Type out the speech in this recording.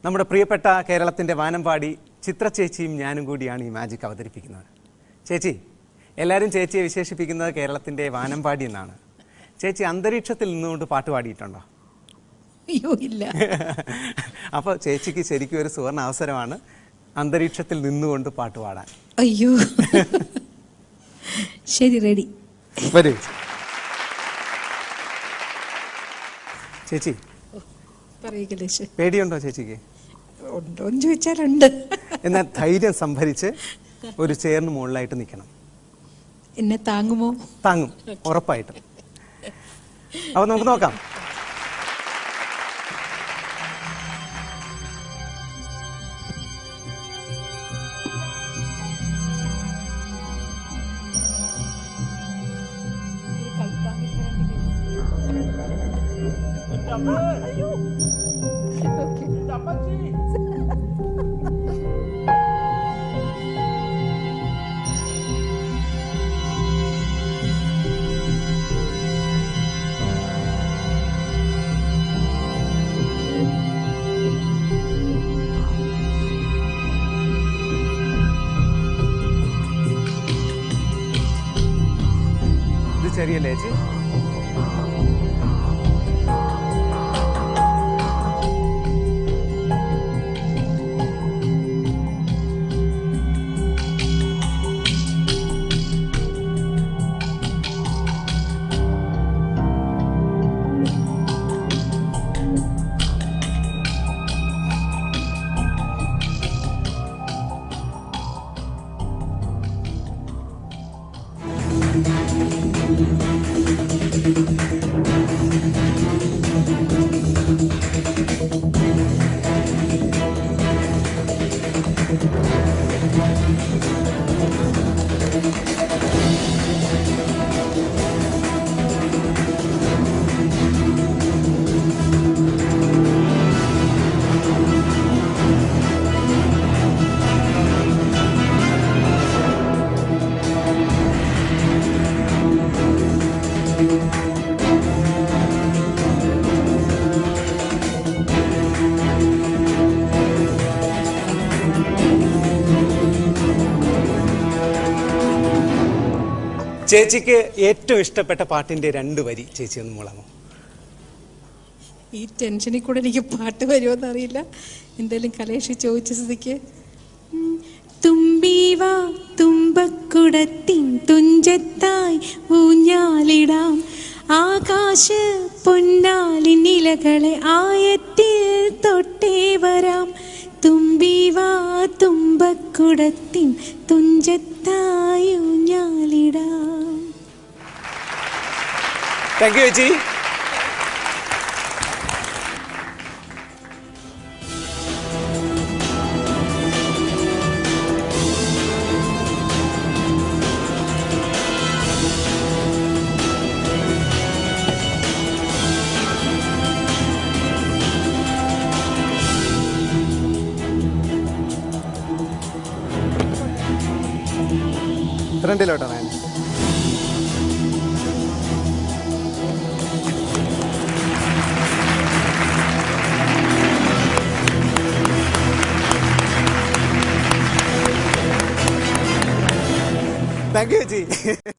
നമ്മുടെ പ്രിയപ്പെട്ട കേരളത്തിൻ്റെ വാനമ്പാടി ചിത്ര ചേച്ചിയും ഞാനും കൂടിയാണ് ഈ മാജിക് അവതരിപ്പിക്കുന്നത്. ചേച്ചി, എല്ലാവരും ചേച്ചിയെ വിശേഷിപ്പിക്കുന്നത് കേരളത്തിൻ്റെ വാനമ്പാടി എന്നാണ്. ചേച്ചി അന്തരീക്ഷത്തിൽ നിന്നുകൊണ്ട് പാട്ട് പാടിയിട്ടുണ്ടോ? അയ്യോ, ഇല്ല. അപ്പോൾ ചേച്ചിക്ക് ശരിക്കും ഒരു സുവർണ അവസരമാണ് അന്തരീക്ഷത്തിൽ നിന്നുകൊണ്ട് പാട്ട് പാടാൻ. അയ്യോ, ശരി, റെഡി. വരൂ ചേച്ചി. പേടിയുണ്ടോ ചേച്ചിക്ക്? ഉണ്ടോന്ന് ചോദിച്ചാലുണ്ട്. എന്നാൽ ധൈര്യം സംഭരിച്ച് ഒരു ചേർന്ന് മുകളിലായിട്ട് നിൽക്കണം. എന്നെ താങ്ങുമോ? താങ്ങും, ഉറപ്പായിട്ടും. അപ്പൊ നമുക്ക് നോക്കാം. ഇത് ശരിയല്ലേ ചേച്ചി? ചേച്ചിക്ക് ഏറ്റവും ഇഷ്ടപ്പെട്ട പാട്ടിന്റെ 2 വരി ചേച്ചി ഒന്ന് മൂളാമോ? ഈ ടെൻഷനിൽ കൂടെ എനിക്ക് പാട്ട് വരുമോന്ന് അറിയില്ല. എന്തായാലും കലേഷി ചോദിച്ച സ്ഥിതിക്ക്, തുമ്പീവാ തുമ്പക്കുടത്തിൻ തുഞ്ചത്തായി ഊഞ്ഞാലിടാം, ആകാശ പൊന്നാലി നിലകളെ ആയത്തിൽ തൊട്ടേ വരാം, തുമ്പീവാ തുമ്പക്കുടത്തിൻ തുഞ്ചത്തായി ഊഞ്ഞാലിടാം. താങ്ക് യു ചേച്ചി. ഫ്രണ്ടിലോട്ടാണ്. താങ്ക് യു ചേച്ചി.